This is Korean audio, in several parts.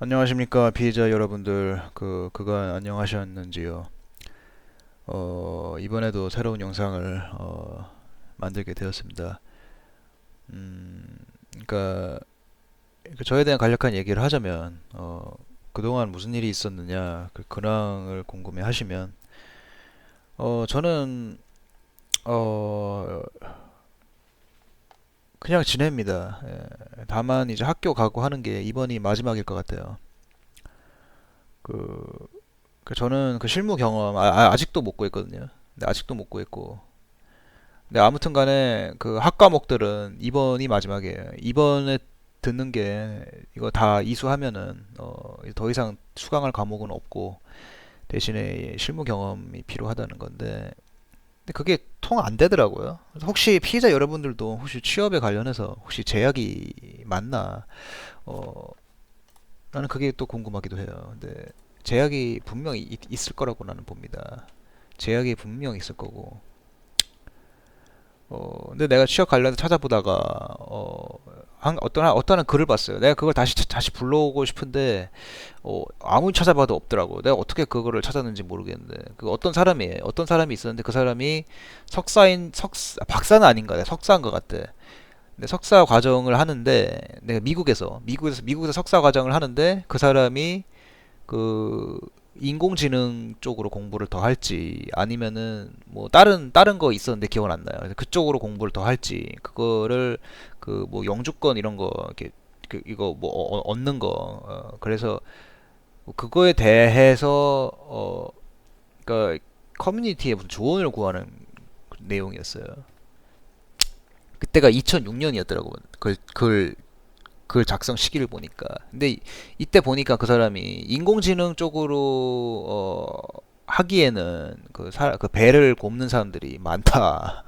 안녕하십니까 피해자 여러분들. 그간 안녕하셨는지요. 이번에도 새로운 영상을 만들게 되었습니다. 그러니까 저에 대한 간략한 얘기를 하자면, 그동안 무슨 일이 있었느냐, 그 근황을 궁금해 하시면, 저는 어 그냥 지냅니다. 예. 다만 이제 학교 가고 하는 게 이번이 마지막일 것 같아요. 그 저는 그 실무 경험 아직도 못 구했거든요. 근데 아직도 못 구했고. 근데 아무튼 간에 그 학과목들은 이번이 마지막이에요. 이번에 듣는 게 이거 다 이수하면은 더 이상 수강할 과목은 없고 대신에 실무 경험이 필요하다는 건데, 근데 그게 통 안 되더라고요. 그래서 혹시 피해자 여러분들도 혹시 취업에 관련해서 혹시 제약이 맞나, 어 나는 그게 또 궁금하기도 해요. 근데 제약이 분명히 있을 거라고 나는 봅니다. 제약이 분명히 있을 거고. 근데 내가 취업 관련해서 찾아보다가 어떤 글을 봤어요. 내가 그걸 다시 불러오고 싶은데 아무리 찾아봐도 없더라고. 내가 어떻게 그거를 찾았는지 모르겠는데, 그 어떤 사람이 있었는데, 그 사람이 박사는 아닌가, 내 석사인 것 같아. 근데 석사 과정을 하는데, 내가 미국에서 석사 과정을 하는데, 그 사람이 그 인공지능 쪽으로 공부를 더 할지, 아니면은 뭐 다른 거 있었는데 기억은 안 나요. 그래서 그쪽으로 공부를 더 할지, 그거를 그 뭐 영주권 이런 거 이렇게 이거 뭐 얻는 거, 그래서 뭐 그거에 대해서 그러니까 커뮤니티에 무슨 조언을 구하는 내용이었어요. 그때가 2006년이었더라고. 글 작성 시기를 보니까. 근데 이때 보니까 그 사람이 인공지능 쪽으로 하기에는 그 배를 굽는 사람들이 많다.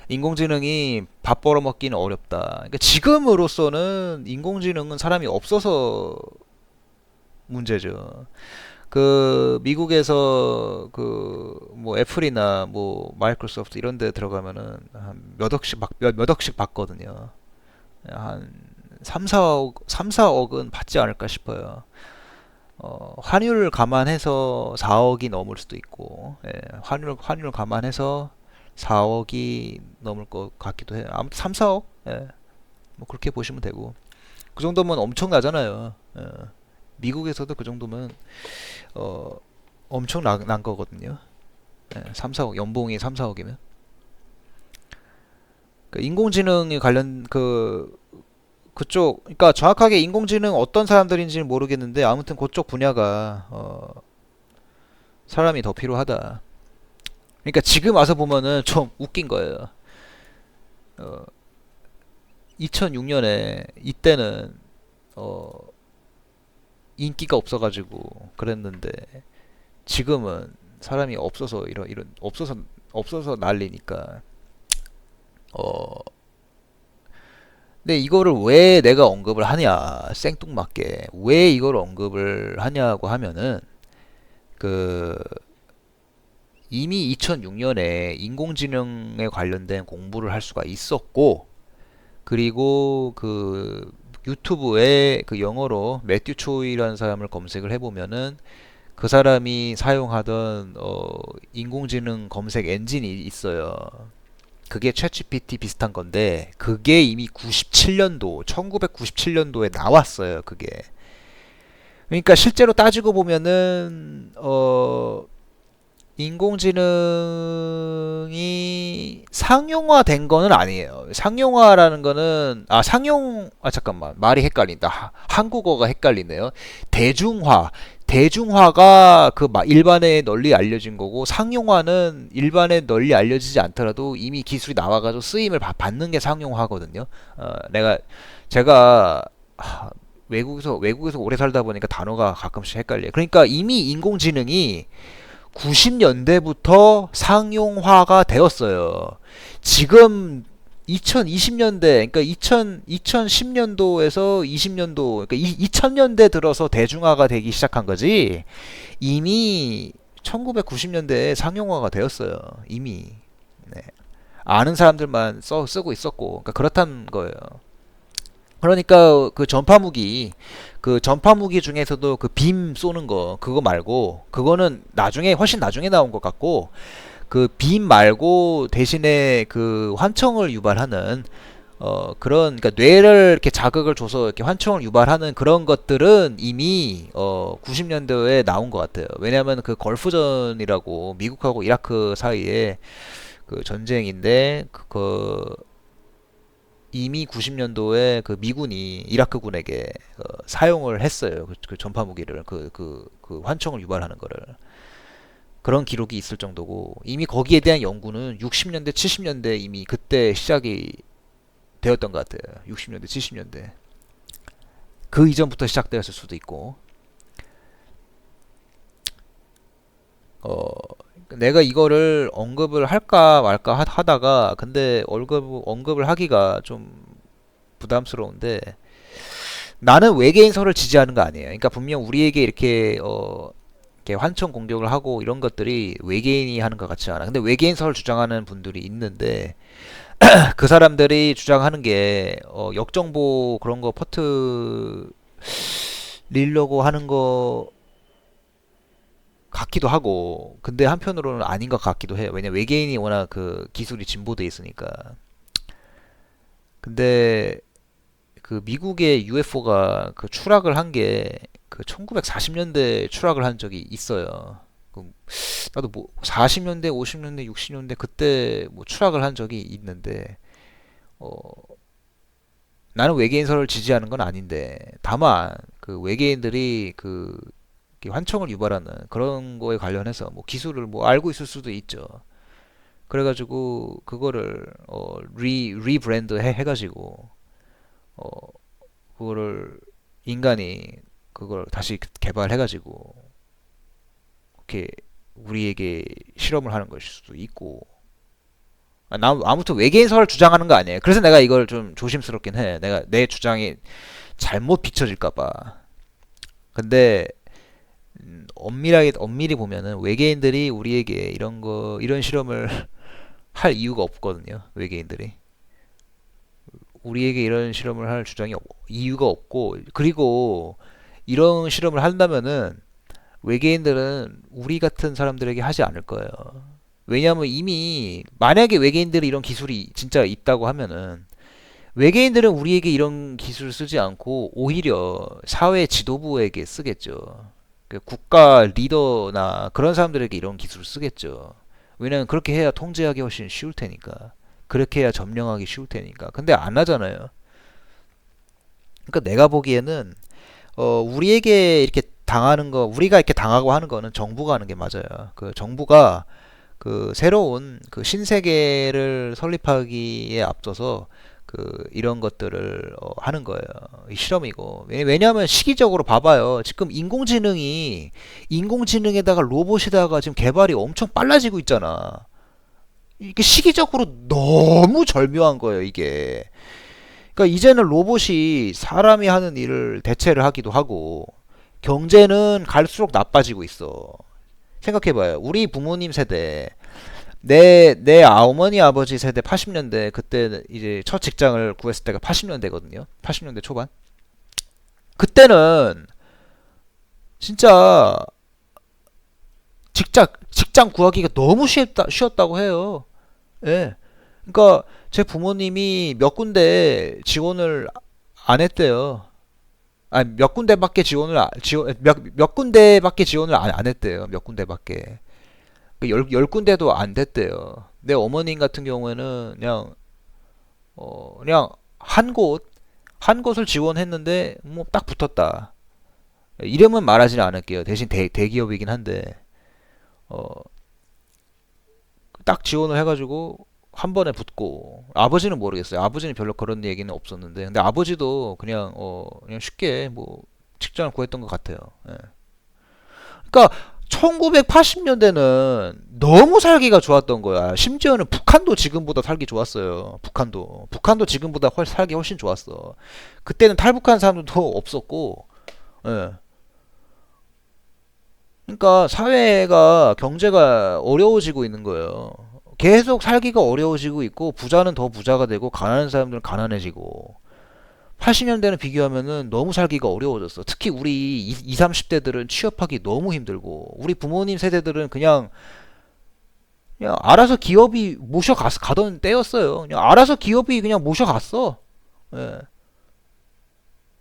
인공지능이 밥 벌어먹기는 어렵다. 그러니까 지금으로서는 인공지능은 사람이 없어서 문제죠. 그 미국에서 그 뭐 애플이나 뭐 마이크로소프트 이런 데 들어가면은 한 몇 억씩 받거든요. 한 3, 4억은 받지 않을까 싶어요. 환율 감안해서 4억이 넘을 수도 있고, 예, 환율 감안해서 4억이 넘을 것 같기도 해요. 아무튼 3, 4억? 예, 뭐 그렇게 보시면 되고. 그 정도면 엄청나잖아요. 예, 미국에서도 그 정도면, 어, 엄청 난 거거든요. 예, 3, 4억, 연봉이 3, 4억이면. 그 인공지능이 관련 그쪽, 그러니까 정확하게 인공지능 어떤 사람들인지는 모르겠는데, 아무튼 그쪽 분야가 사람이 더 필요하다. 그러니까 지금 와서 보면은 좀 웃긴 거예요. 어, 2006년에 이때는 어, 인기가 없어가지고 그랬는데, 지금은 사람이 없어서 이런 없어서 난리니까. 어, 근데 이거를 왜 내가 언급을 하냐, 생뚱맞게 왜 이걸 언급을 하냐고 하면은, 그 이미 2006년에 인공지능에 관련된 공부를 할 수가 있었고, 그리고 그 유튜브에 그 영어로 매튜 초이라는 사람을 검색을 해보면은 그 사람이 사용하던 인공지능 검색 엔진이 있어요. 그게 챗GPT 비슷한 건데, 그게 이미 1997년도에 나왔어요. 그게. 그러니까 실제로 따지고 보면은 인공지능이 상용화된 거는 아니에요. 상용화라는 거는, 잠깐만, 말이 헷갈린다. 한국어가 헷갈리네요. 대중화. 대중화가 일반에 널리 알려진 거고, 상용화는 일반에 널리 알려지지 않더라도 이미 기술이 나와가지고 쓰임을 받는 게 상용화거든요. 제가 외국에서 오래 살다 보니까 단어가 가끔씩 헷갈려요. 그러니까 이미 인공지능이 90년대부터 상용화가 되었어요. 지금 2020년대, 그러니까 2010년도에서 20년도, 그러니까 2000년대 들어서 대중화가 되기 시작한 거지. 이미 1990년대에 상용화가 되었어요. 이미. 네. 아는 사람들만 쓰고 있었고, 그러니까 그렇다는 거예요. 그러니까 그 전파 무기 중에서도 그 빔 쏘는 거 그거 말고 그거는 나중에 훨씬 나중에 나온 것 같고 그 빔 말고 대신에 그 환청을 유발하는 그런 그러니까 뇌를 이렇게 자극을 줘서 이렇게 환청을 유발하는 그런 것들은 이미 90년대에 나온 것 같아요. 왜냐하면 그 걸프전이라고 미국하고 이라크 사이에 그 전쟁인데 이미 90년도에 그 미군이 이라크군에게 사용을 했어요. 그 전파 무기를 그 환청을 유발하는 거를. 그런 기록이 있을 정도고 이미 거기에 대한 연구는 60년대, 70년대 이미 그때 시작이 되었던 것 같아요. 60년대, 70년대. 그 이전부터 시작되었을 수도 있고. 어, 내가 이거를 언급을 할까 말까 하다가 근데 언급을 하기가 좀 부담스러운데 나는 외계인설을 지지하는 거 아니에요. 그러니까 분명 우리에게 이렇게 환청 공격을 하고 이런 것들이 외계인이 하는 것 같지 않아. 근데 외계인설을 주장하는 분들이 있는데 그 사람들이 주장하는 게 역정보 그런 거 퍼뜨리려고 하는 거 같기도 하고 근데 한편으로는 아닌 것 같기도 해요. 왜냐 외계인이 워낙 그 기술이 진보돼 있으니까. 근데 그 미국의 UFO가 그 추락을 한 게 그 1940년대 추락을 한 적이 있어요. 나도 뭐 40년대, 50년대, 60년대 그때 뭐 추락을 한 적이 있는데 어 나는 외계인설을 지지하는 건 아닌데 다만 그 외계인들이 이렇게 환청을 유발하는 그런 거에 관련해서 뭐 기술을 뭐 알고 있을 수도 있죠. 그래가지고 그거를 리브랜드 해가지고 어 그거를 인간이 그걸 다시 개발해가지고 이렇게 우리에게 실험을 하는 것일 수도 있고 아무튼 외계인설을 주장하는 거 아니에요. 그래서 내가 이걸 좀 조심스럽긴 해. 내가 내 주장이 잘못 비춰질까 봐. 근데 엄밀히 보면은 외계인들이 우리에게 이런 실험을 할 이유가 없거든요. 외계인들이 우리에게 이런 실험을 할 이유가 없고 그리고 이런 실험을 한다면은 외계인들은 우리 같은 사람들에게 하지 않을 거예요. 왜냐하면 이미 만약에 외계인들이 이런 기술이 진짜 있다고 하면은 외계인들은 우리에게 이런 기술을 쓰지 않고 오히려 사회 지도부에게 쓰겠죠. 그 국가 리더나 그런 사람들에게 이런 기술을 쓰겠죠. 왜냐면 그렇게 해야 통제하기 훨씬 쉬울 테니까. 그렇게 해야 점령하기 쉬울 테니까. 근데 안 하잖아요. 그러니까 내가 보기에는 우리에게 이렇게 당하는 거, 우리가 이렇게 당하고 하는 거는 정부가 하는 게 맞아요. 그 정부가 그 새로운 그 신세계를 설립하기에 앞서서 이런 것들을 하는 거예요. 이 실험이고. 왜냐하면 시기적으로 봐봐요. 지금 인공지능에다가 로봇에다가 지금 개발이 엄청 빨라지고 있잖아. 이게 시기적으로 너무 절묘한 거예요, 이게. 그러니까 이제는 로봇이 사람이 하는 일을 대체를 하기도 하고 경제는 갈수록 나빠지고 있어. 생각해봐요. 우리 부모님 세대, 내 어머니 아버지 세대 80년대 그때 이제 첫 직장을 구했을 때가 80년대거든요. 80년대 초반. 그때는 진짜 직장 구하기가 너무 쉬웠다고 해요. 예. 그러니까 제 부모님이 몇 군데 지원을 안 했대요. 아니 몇 군데밖에 몇 군데밖에 지원을 안 했대요. 몇 군데밖에. 열 군데도 안 됐대요. 내 어머님 같은 경우에는 그냥 한 곳을 지원했는데 뭐 딱 붙었다. 이름은 말하지는 않을게요. 대신 대기업이긴 한데 어, 딱 지원을 해가지고 한 번에 붙고 아버지는 모르겠어요. 아버지는 별로 그런 얘기는 없었는데 근데 아버지도 그냥 쉽게 뭐 직장을 구했던 것 같아요. 예. 그러니까 1980년대는 너무 살기가 좋았던 거야. 심지어는 북한도 지금보다 살기 좋았어요. 북한도 지금보다 살기 훨씬 좋았어. 그때는 탈북한 사람들도 없었고, 예. 그러니까 사회가 경제가 어려워지고 있는 거예요. 계속 살기가 어려워지고 있고 부자는 더 부자가 되고 가난한 사람들은 가난해지고 80년대는 비교하면은 너무 살기가 어려워졌어. 특히 우리 20, 30대들은 취업하기 너무 힘들고, 우리 부모님 세대들은 그냥 알아서 기업이 가던 때였어요. 그냥 알아서 기업이 그냥 모셔갔어. 예.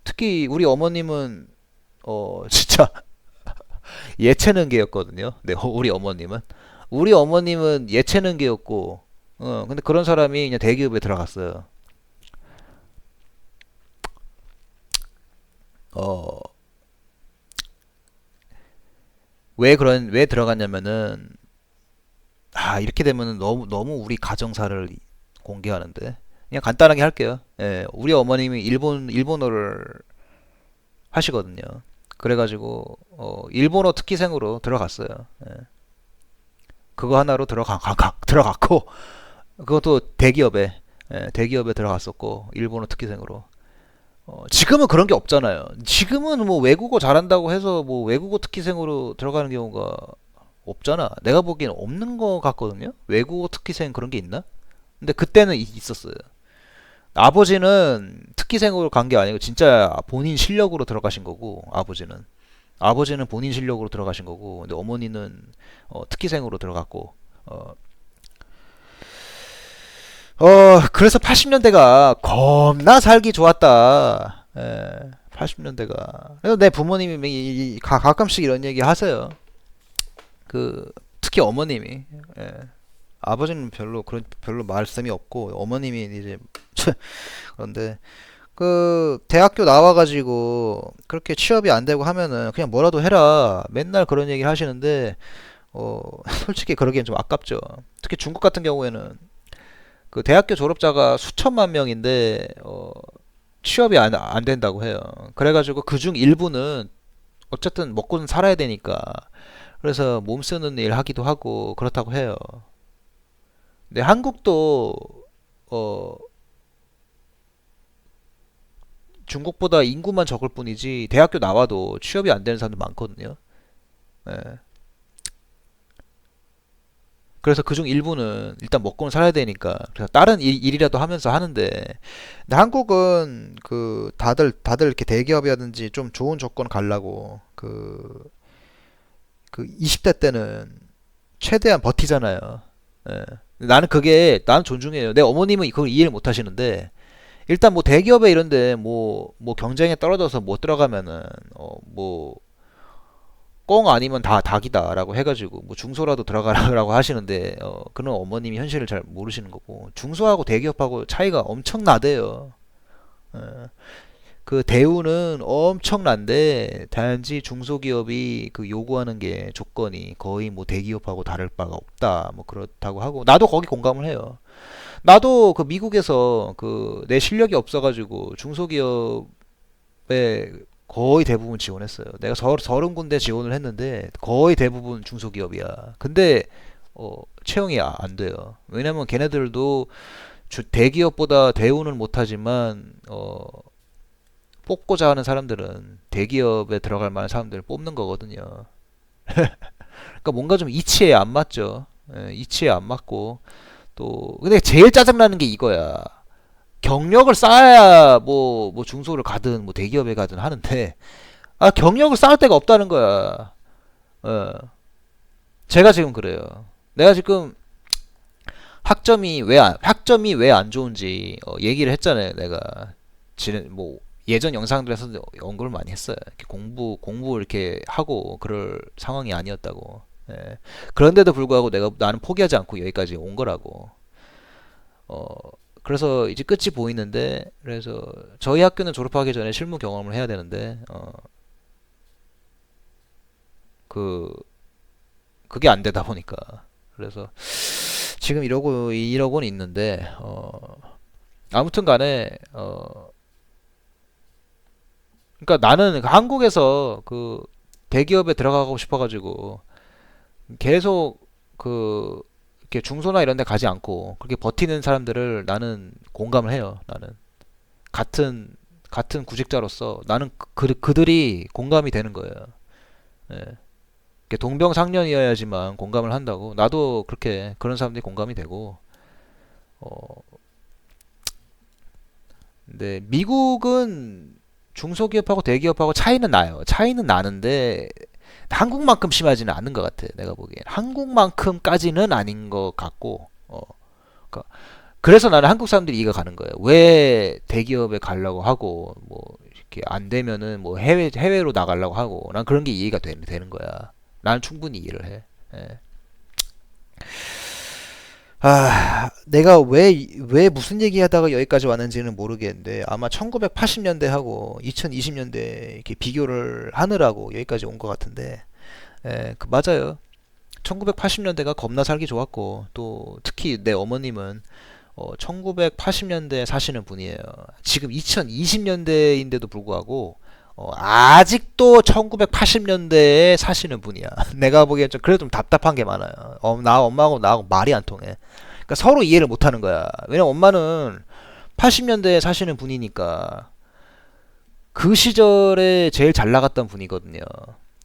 특히 우리 어머님은, 진짜 예체능계였거든요. 네, 우리 어머님은. 우리 어머님은 예체능계였고, 근데 그런 사람이 그냥 대기업에 들어갔어요. 어, 왜 들어갔냐면은, 이렇게 되면은 너무 우리 가정사를 공개하는데. 그냥 간단하게 할게요. 예, 우리 어머님이 일본어를 하시거든요. 그래가지고, 일본어 특기생으로 들어갔어요. 예, 그거 하나로 들어갔고, 그것도 대기업에 들어갔었고, 일본어 특기생으로. 지금은 그런 게 없잖아요. 지금은 뭐 외국어 잘한다고 해서 뭐 외국어 특기생으로 들어가는 경우가 없잖아. 내가 보기엔 없는 거 같거든요. 외국어 특기생 그런 게 있나? 근데 그때는 있었어요. 아버지는 특기생으로 간 게 아니고 진짜 본인 실력으로 들어가신 거고, 아버지는 본인 실력으로 들어가신 거고, 근데 어머니는 특기생으로 들어갔고. 어, 그래서 80년대가 겁나 살기 좋았다. 80년대가. 그래서 내 부모님이 가끔씩 이런 얘기 하세요. 그 특히 어머님이. 예. 아버지는 별로 말씀이 없고 어머님이 이제 그런데 그 대학교 나와가지고 그렇게 취업이 안 되고 하면은 그냥 뭐라도 해라 맨날 그런 얘기를 하시는데 어 솔직히 그러기엔 좀 아깝죠. 특히 중국 같은 경우에는 그 대학교 졸업자가 수천만 명인데 취업이 안 된다고 해요. 그래가지고 그중 일부는 어쨌든 먹고는 살아야 되니까 그래서 몸 쓰는 일 하기도 하고 그렇다고 해요. 근데 한국도 어 중국보다 인구만 적을 뿐이지 대학교 나와도 취업이 안 되는 사람들 많거든요. 예. 그래서 그중 일부는 일단 먹고는 살아야 되니까 그래서 다른 일이라도 하면서 하는데 근데 한국은 그 다들 이렇게 대기업이라든지 좀 좋은 조건 가려고 그 20대 때는 최대한 버티잖아요. 예. 나는 존중해요. 내 어머님은 그걸 이해를 못 하시는데 일단 뭐 대기업에 이런데 뭐 경쟁에 떨어져서 못 들어가면은 뭐 꽁 아니면 다 닭이다라고 해가지고 뭐 중소라도 들어가라고 하시는데 그런 어머님이 현실을 잘 모르시는 거고 중소하고 대기업하고 차이가 엄청나대요. 어, 그 대우는 엄청난데 단지 중소기업이 그 요구하는 게 조건이 거의 뭐 대기업하고 다를 바가 없다 뭐 그렇다고 하고 나도 거기 공감을 해요. 나도 그 미국에서 그 내 실력이 없어가지고 중소기업에 거의 대부분 지원했어요. 내가 30군데 지원을 했는데 거의 대부분 중소기업이야. 근데 채용이 안 돼요. 왜냐면 걔네들도 대기업보다 대우는 못하지만 뽑고자 하는 사람들은 대기업에 들어갈 만한 사람들을 뽑는 거거든요. 그러니까 뭔가 좀 이치에 안 맞죠. 이치에 안 맞고 또 근데 제일 짜증나는 게 이거야. 경력을 쌓아야 뭐 중소를 가든 뭐 대기업에 가든 하는데 경력을 쌓을 데가 없다는 거야. 어, 제가 지금 그래요. 내가 지금 학점이 왜 안 좋은지 얘기를 했잖아요. 내가 뭐 예전 영상들에서 언급을 많이 했어요. 이렇게 공부 이렇게 하고 그럴 상황이 아니었다고. 예. 그런데도 불구하고 나는 포기하지 않고 여기까지 온 거라고. 어, 그래서 이제 끝이 보이는데, 그래서 저희 학교는 졸업하기 전에 실무 경험을 해야 되는데, 그, 그게 안 되다 보니까. 그래서 지금 이러고는 있는데, 아무튼 간에, 그러니까 나는 한국에서 그 대기업에 들어가고 싶어가지고 계속 그 이렇게 중소나 이런 데 가지 않고 그렇게 버티는 사람들을 나는 공감을 해요. 나는 같은 구직자로서 나는 그들이 공감이 되는 거예요. 예. 이렇게 동병상련이어야지만 공감을 한다고. 나도 그런 사람들이 공감이 되고. 어, 근데 미국은 중소기업하고 대기업하고 차이는 나요. 차이는 나는데 한국만큼 심하지는 않은 것 같아. 내가 보기엔 한국만큼까지는 아닌 것 같고. 그러니까 그래서 나는 한국 사람들이 이해가 가는 거예요. 왜 대기업에 가려고 하고 뭐 이렇게 안 되면은 뭐 해외로 나가려고 하고 난 그런 게 이해가 되는 거야. 나는 충분히 이해를 해. 예. 내가 왜 무슨 얘기하다가 여기까지 왔는지는 모르겠는데 아마 1980년대하고 2020년대 이렇게 비교를 하느라고 여기까지 온 것 같은데, 맞아요. 1980년대가 겁나 살기 좋았고 또 특히 내 어머님은 1980년대에 사시는 분이에요. 지금 2020년대인데도 불구하고 아직도 1980년대에 사시는 분이야. 내가 보기엔 좀 그래도 좀 답답한 게 많아요. 나 엄마하고 나하고 말이 안 통해. 그러니까 서로 이해를 못 하는 거야. 왜냐면 엄마는 80년대에 사시는 분이니까 그 시절에 제일 잘 나갔던 분이거든요.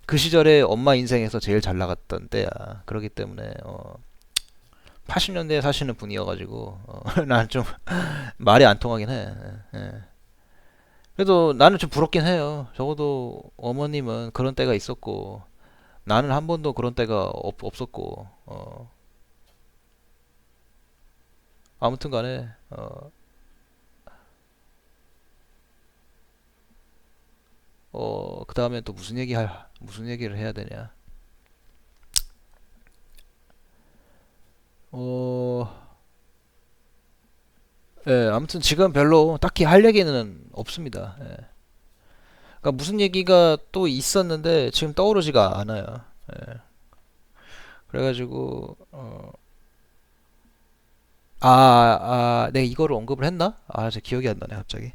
그 시절에 엄마 인생에서 제일 잘 나갔던 때야. 그렇기 때문에 80년대에 사시는 분이어가지고 나는 좀 말이 안 통하긴 해. 예. 그래도 나는 좀 부럽긴 해요. 적어도 어머님은 그런 때가 있었고 나는 한 번도 그런 때가 없었고 아무튼 간에 그 다음에 또 무슨 얘기를 해야 되냐. 어, 예, 아무튼 지금 별로 딱히 할 얘기는 없습니다. 예. 그러니까 무슨 얘기가 또 있었는데 지금 떠오르지가 않아요. 예. 그래가지고 내가 이거를 언급을 했나? 제 기억이 안 나네 갑자기.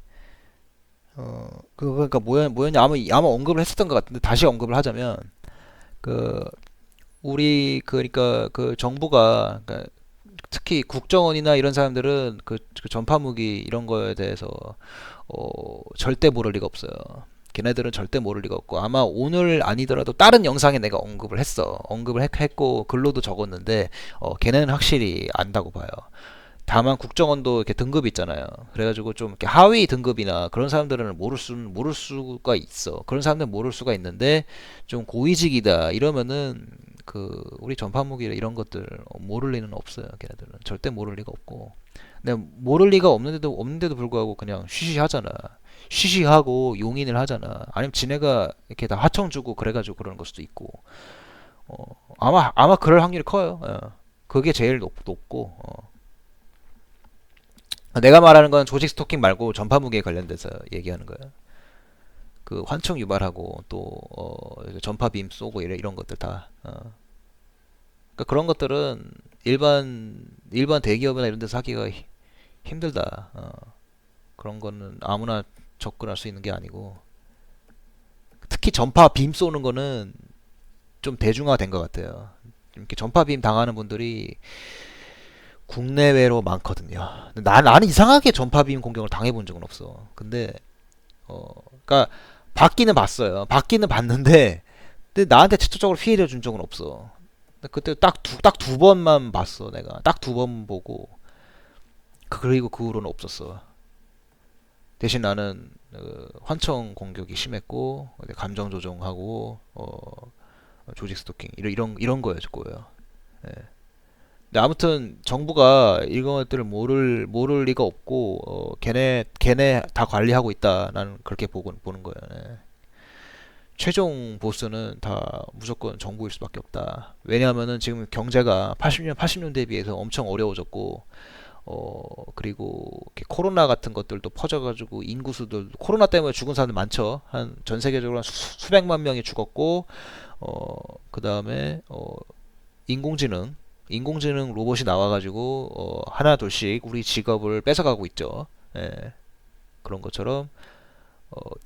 그러니까 뭐였냐? 아마 언급을 했었던 것 같은데 다시 언급을 하자면 그 그러니까 그 정부가 그러니까 특히 국정원이나 이런 사람들은 그 전파 무기 이런 거에 대해서 절대 모를 리가 없어요. 걔네들은 절대 모를 리가 없고 아마 오늘 아니더라도 다른 영상에 내가 언급을 했고 글로도 적었는데 걔네는 확실히 안다고 봐요. 다만 국정원도 이렇게 등급이 있잖아요. 그래가지고 좀 이렇게 하위 등급이나 그런 사람들은 모를 수가 있어. 그런 사람들은 모를 수가 있는데 좀 고위직이다 이러면은 우리 전파무기 이런 것들 모를 리는 없어요. 걔네들은 절대 모를 리가 없고. 근데 모를 리가 없는데도 불구하고 그냥 쉬쉬하잖아. 쉬쉬하고 용인을 하잖아. 아니면 지네가 이렇게 다 하청 주고 그래가지고 그러는 걸 수도 있고. 아마 그럴 확률이 커요. 그게 제일 높고. 내가 말하는 건 조직 스토킹 말고 전파 무기에 관련돼서 얘기하는 거야. 그 환청 유발하고 또 전파 빔 쏘고 이런 것들 다. 그러니까 그런 것들은 일반 대기업이나 이런 데서 하기가 힘들다. 그런 거는 아무나 접근할 수 있는 게 아니고 특히 전파 빔 쏘는 거는 좀 대중화된 것 같아요. 이렇게 전파 빔 당하는 분들이 국내외로 많거든요. 나는 이상하게 전파빔 공격을 당해본 적은 없어. 근데 그러니까 받기는 봤어요. 받기는 봤는데, 근데 나한테 직접적으로 피해를 준 적은 없어. 근데 그때 딱 두 번만 봤어. 내가 딱 두 번 보고 그리고 그 후로는 없었어. 대신 나는 환청 공격이 심했고 감정 조종하고 조직 스토킹 이런 거였고요. 예. 근데 아무튼 정부가 이런 것들을 모를 리가 없고 걔네 다 관리하고 있다. 나는 그렇게 보는 거예요. 네. 최종 보스는 다 무조건 정부일 수밖에 없다. 왜냐하면은 지금 경제가 80년대에 비해서 엄청 어려워졌고 그리고 이렇게 코로나 같은 것들도 퍼져가지고 인구수들 코로나 때문에 죽은 사람들 많죠. 한 전 세계적으로 한 수백만 명이 죽었고 그 다음에 인공지능 로봇이 나와가지고 하나 둘씩 우리 직업을 뺏어가고 있죠. 예, 그런 것처럼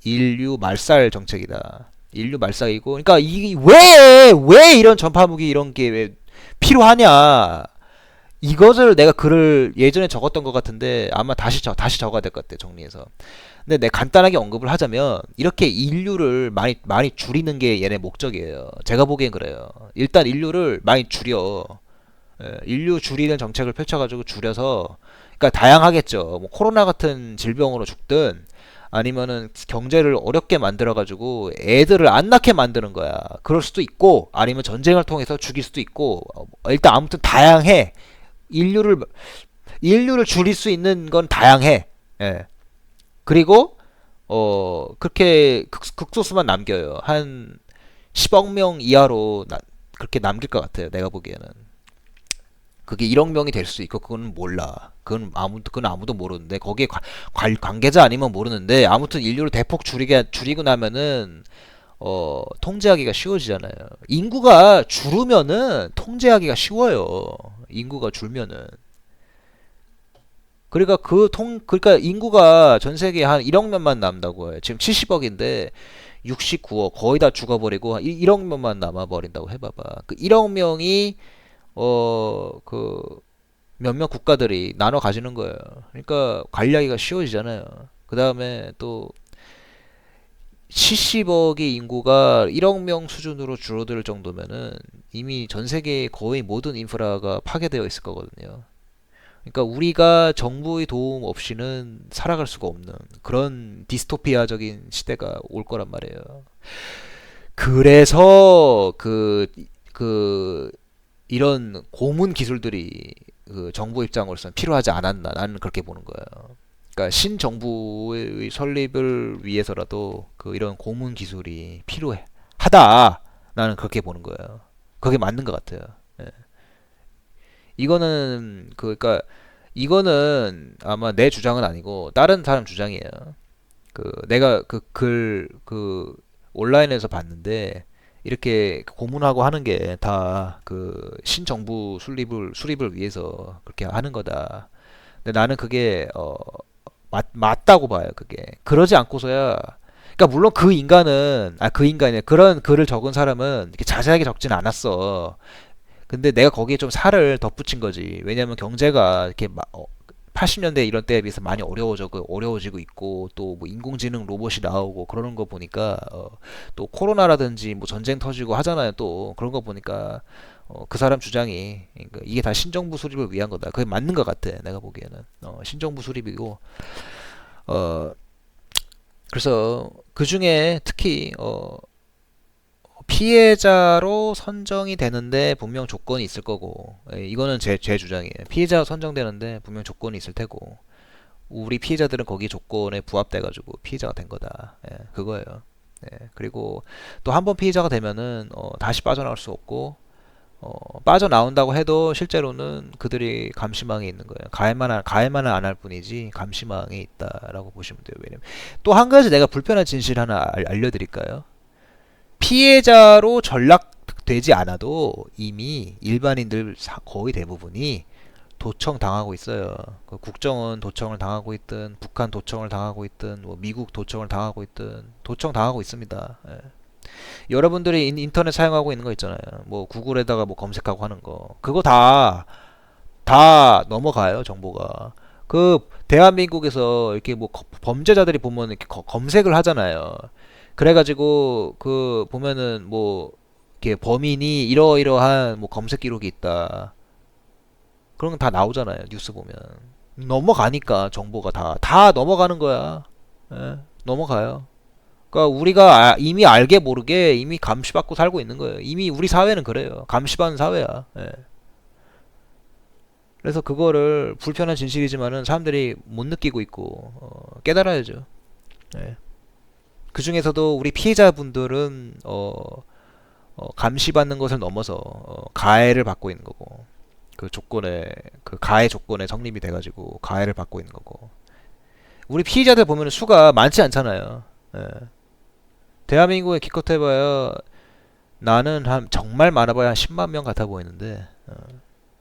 인류 말살 정책이다. 인류 말살이고, 그러니까 이 왜 이런 전파무기 이런 게 왜 필요하냐? 이것을 내가 글을 예전에 적었던 것 같은데 아마 다시 적어야 될 것 같아 정리해서. 근데 내가 간단하게 언급을 하자면 이렇게 인류를 많이 줄이는 게 얘네 목적이에요. 제가 보기엔 그래요. 일단 인류를 많이 줄여. 인류 줄이는 정책을 펼쳐가지고 줄여서 그러니까 다양하겠죠. 뭐 코로나 같은 질병으로 죽든 아니면은 경제를 어렵게 만들어가지고 애들을 안 낳게 만드는 거야. 그럴 수도 있고 아니면 전쟁을 통해서 죽일 수도 있고 일단 아무튼 다양해. 인류를 인류를 줄일 수 있는 건 다양해. 예. 그리고 그렇게 극소수만 남겨요. 한 10억 명 이하로 그렇게 남길 것 같아요. 내가 보기에는. 그게 1억 명이 될 수 있고 그건 몰라. 그건 아무도 모르는데 거기에 관계자 아니면 모르는데 아무튼 인류를 대폭 줄이고 나면은 통제하기가 쉬워지잖아요. 인구가 줄으면은 통제하기가 쉬워요. 인구가 줄면은. 그러니까 인구가 전 세계에 한 1억 명만 남다고 해요. 지금 70억인데 69억 거의 다 죽어버리고 1억 명만 남아버린다고 해봐봐. 그 1억 명이 그 몇몇 국가들이 나눠 가지는 거예요. 그러니까 관리하기가 쉬워지잖아요. 그 다음에 또 70억의 인구가 1억 명 수준으로 줄어들 정도면은 이미 전 세계의 거의 모든 인프라가 파괴되어 있을 거거든요. 그러니까 우리가 정부의 도움 없이는 살아갈 수가 없는 그런 디스토피아적인 시대가 올 거란 말이에요. 그래서 이런 고문 기술들이 그 정부 입장으로서는 필요하지 않았나 나는 그렇게 보는 거예요. 그러니까 신정부의 설립을 위해서라도 이런 고문 기술이 필요해 하다 나는 그렇게 보는 거예요. 그게 맞는 것 같아요. 예. 그러니까 이거는 아마 내 주장은 아니고 다른 사람 주장이에요. 내가 온라인에서 봤는데 이렇게 고문하고 하는 게 다 신정부 수립을 위해서 그렇게 하는 거다. 근데 나는 그게 맞다고 봐요. 그게 그러지 않고서야 그러니까 물론 그 인간이 그런 글을 적은 사람은 이렇게 자세하게 적진 않았어. 근데 내가 거기에 좀 살을 덧붙인 거지. 왜냐면 경제가 이렇게 80년대 이런 때에 비해서 많이 어려워지고 있고 또 뭐 인공지능 로봇이 나오고 그러는 거 보니까 또 코로나라든지 뭐 전쟁 터지고 하잖아요. 또 그런 거 보니까 그 사람 주장이 그러니까 이게 다 신정부 수립을 위한 거다. 그게 맞는 것 같아. 내가 보기에는 신정부 수립이고 어 그래서 그 중에 특히 피해자로 선정이 되는데 분명 조건이 있을 거고 이거는 제 주장이에요. 피해자로 선정되는데 분명 조건이 있을 테고 우리 피해자들은 거기 조건에 부합돼가지고 피해자가 된 거다. 그거예요. 그리고 또 한 번 피해자가 되면은 다시 빠져나올 수 없고 빠져나온다고 해도 실제로는 그들이 감시망에 있는 거예요. 가해만은 안 할 뿐이지 감시망에 있다라고 보시면 돼요. 왜냐면 또 한 가지 내가 불편한 진실 하나 알려드릴까요? 피해자로 전락되지 않아도 이미 일반인들 거의 대부분이 도청 당하고 있어요. 국정원 도청을 당하고 있든 북한 도청을 당하고 있든 뭐 미국 도청을 당하고 있든 도청 당하고 있습니다. 여러분들이 인터넷 사용하고 있는 거 있잖아요. 뭐 구글에다가 뭐 검색하고 하는 거 그거 다 넘어가요 정보가. 대한민국에서 이렇게 뭐 범죄자들이 보면 이렇게 검색을 하잖아요. 그래가지고 보면은 뭐 이렇게 범인이 이러이러한 뭐 검색 기록이 있다. 그런 건 다 나오잖아요. 뉴스 보면 넘어가니까 정보가 다 넘어가는 거야. 넘어가요. 그러니까 우리가 이미 알게 모르게 이미 감시받고 살고 있는 거예요. 이미 우리 사회는 그래요. 감시받는 사회야. 그래서 그거를 불편한 진실이지만은 사람들이 못 느끼고 있고 깨달아야죠. 예. 그 중에서도 우리 피해자분들은 감시받는 것을 넘어서 가해를 받고 있는 거고 그 가해 조건에 성립이 돼가지고 가해를 받고 있는 거고 우리 피해자들 보면 수가 많지 않잖아요. 예. 대한민국에 기껏해봐야 나는 정말 많아봐야 한 10만 명 같아 보이는데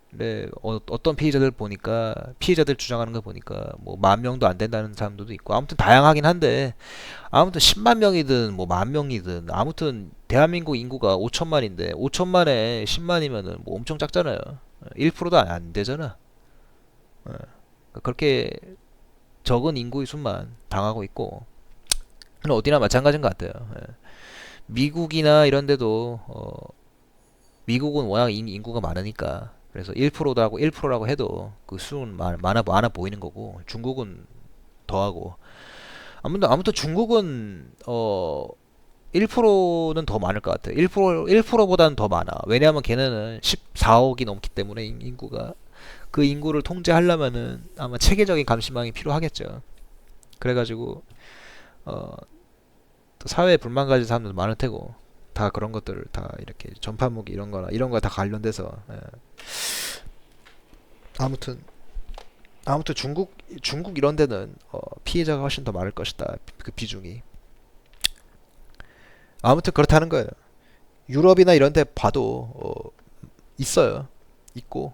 근데 어떤 피해자들 주장하는 거 보니까 뭐 1만 명도 안 된다는 사람들도 있고 아무튼 다양하긴 한데 아무튼 10만 명이든 뭐 1만 명이든 아무튼 대한민국 인구가 5천만인데 5천만에 10만이면은 뭐 엄청 작잖아요. 1%도 안 되잖아. 그렇게 적은 인구의 수만 당하고 있고 어디나 마찬가지인 것 같아요. 미국이나 이런 데도 미국은 워낙 인구가 많으니까 그래서 1%라고 해도 그 수는 많아 보이는 거고 중국은 더하고 아무튼 중국은 1%는 더 많을 것 같아요. 1%보다는 더 많아. 왜냐하면 걔네는 14억이 넘기 때문에 인구가 그 인구를 통제하려면은 아마 체계적인 감시망이 필요하겠죠. 그래가지고 어, 또 사회에 불만 가진 사람들도 많을 테고 다 그런 것들을 다 이렇게 전파 무기 이런 거 다 관련돼서 아무튼 중국 이런 데는 피해자가 훨씬 더 많을 것이다. 그 비중이. 아무튼 그렇다는 거예요. 유럽이나 이런 데 봐도 있어요. 있고.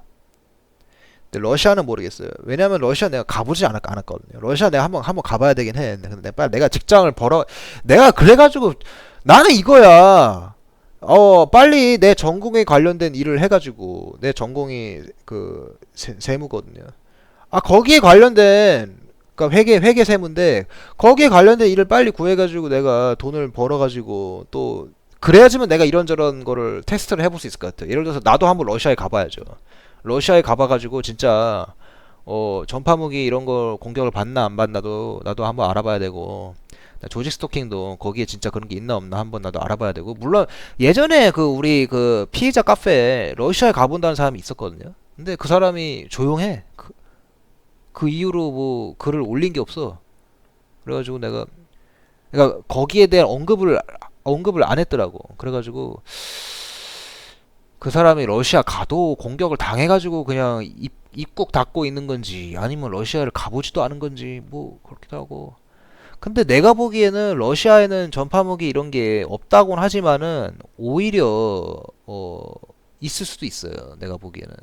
근데 러시아는 모르겠어요. 왜냐면 러시아 내가 가보지 않았거든요. 러시아 내가 한번 가봐야 되긴 해. 근데 빨리 내가 직장을 내가 그래가지고 나는 이거야. 빨리 내 전공에 관련된 일을 해가지고 내 전공이 그 세무거든요. 거기에 관련된 그러니까 회계 세무인데 거기에 관련된 일을 빨리 구해가지고 내가 돈을 벌어가지고 또 그래야지만 내가 이런저런 거를 테스트를 해볼 수 있을 것 같아. 예를 들어서 나도 한번 러시아에 가봐야죠. 러시아에 가봐가지고 진짜 전파무기 이런 걸 공격을 받나 안 받나도 나도 한번 알아봐야 되고 조직 스토킹도 거기에 진짜 그런 게 있나 없나 한번 나도 알아봐야 되고 물론 예전에 그 우리 그 피해자 카페에 러시아에 가본다는 사람이 있었거든요. 근데 그 사람이 조용해. 그 이후로 뭐 글을 올린 게 없어. 그래가지고 내가 그러니까 거기에 대한 언급을 안 했더라고. 그래가지고 그 사람이 러시아 가도 공격을 당해가지고 그냥 입국 닫고 있는 건지 아니면 러시아를 가보지도 않은 건지 뭐 그렇기도 하고. 근데 내가 보기에는 러시아에는 전파무기 이런 게 없다곤 하지만은 오히려 있을 수도 있어요. 내가 보기에는.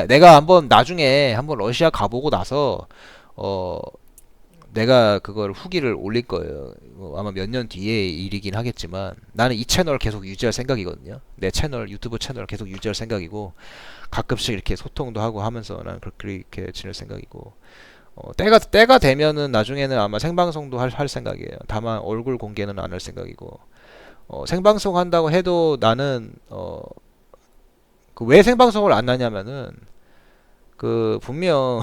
내가 한번 나중에 한번 러시아 가보고 나서 어 내가 그걸 후기를 올릴 거예요. 아마 몇 년 뒤의 일이긴 하겠지만 나는 이 채널 계속 유지할 생각이거든요. 내 채널 유튜브 채널 계속 유지할 생각이고 가끔씩 이렇게 소통도 하고 하면서 나는 그렇게 지낼 생각이고 때가 되면은 나중에는 아마 생방송도 할 생각이에요. 다만 얼굴 공개는 안 할 생각이고 생방송 한다고 해도 나는 그 왜 생방송을 안 하냐면은 그 분명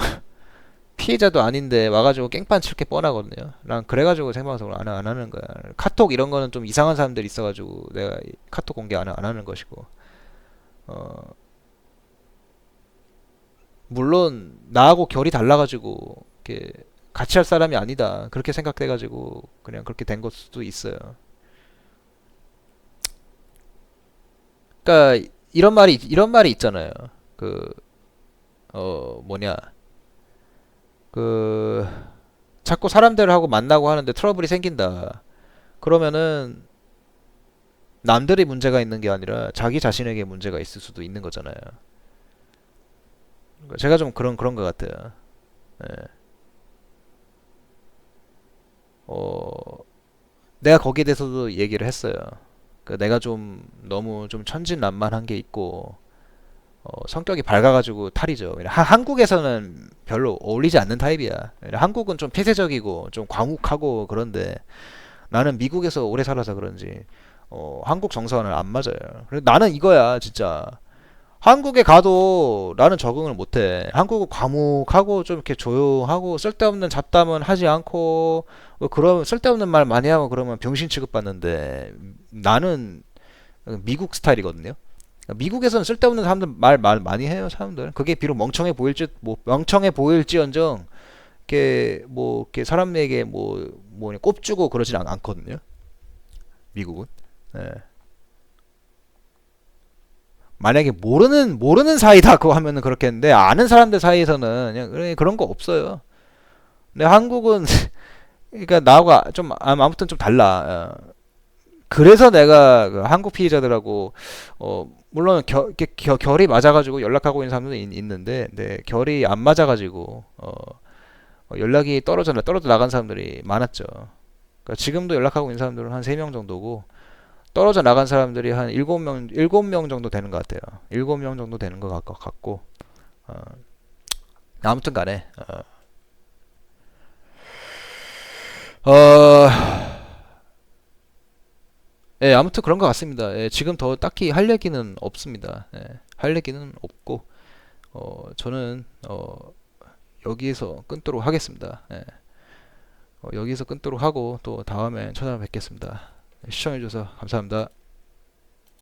피해자도 아닌데 와가지고 깽판 칠 게 뻔하거든요. 난 그래가지고 생방송을 안 하는 거야. 카톡 이런 거는 좀 이상한 사람들이 있어가지고 내가 카톡 공개 안 하는 것이고 어 물론 나하고 결이 달라가지고 이렇게 같이 할 사람이 아니다 그렇게 생각돼가지고 그냥 그렇게 된 걸 수도 있어요. 그러니까 이런 말이 있잖아요. 그 뭐냐 그 자꾸 사람들하고 만나고 하는데 트러블이 생긴다. 그러면은 남들이 문제가 있는 게 아니라 자기 자신에게 문제가 있을 수도 있는 거잖아요. 그러니까 제가 좀 그런 것 같아요. 예. 어, 내가 거기에 대해서도 얘기를 했어요. 그러니까 내가 좀 너무 좀 천진난만한 게 있고 성격이 밝아가지고 탈이죠. 한국에서는 별로 어울리지 않는 타입이야. 한국은 좀 폐쇄적이고 좀 과묵하고 그런데 나는 미국에서 오래 살아서 그런지 한국 정서는 안 맞아요. 그래서 나는 이거야 진짜. 한국에 가도 나는 적응을 못해. 한국은 과묵하고 좀 이렇게 조용하고 쓸데없는 잡담은 하지 않고 그런 쓸데없는 말 많이 하고 그러면 병신 취급받는데 나는 미국 스타일이거든요. 미국에서는 쓸데없는 사람들 말 많이 해요, 사람들. 그게 비록 멍청해 보일지언정 이렇게 뭐 이렇게 사람에게 뭐 꼽주고 그러진 않거든요. 미국은. 예. 만약에 모르는 사이다 그거 하면은 그렇겠는데 아는 사람들 사이에서는 그냥 그런 거 없어요. 근데 한국은 그러니까 나하고 좀 아무튼 좀 달라. 그래서 내가 그 한국 피해자들하고 물론 결이 맞아가지고 연락하고 있는 사람도 있는데 네, 결이 안 맞아가지고 연락이 떨어져 나간 사람들이 많았죠. 그러니까 지금도 연락하고 있는 사람들은 한 3명 정도고 떨어져 나간 사람들이 한 7명 정도 되는 것 같아요. 7명 정도 되는 것 같고 어, 아무튼 간에 어, 예, 아무튼 그런 것 같습니다. 예, 지금 더 딱히 할 얘기는 없습니다. 예. 할 얘기는 없고 저는 여기에서 끊도록 하겠습니다. 예. 여기서 끊도록 하고 또 다음에 찾아뵙겠습니다. 시청해주셔서 감사합니다.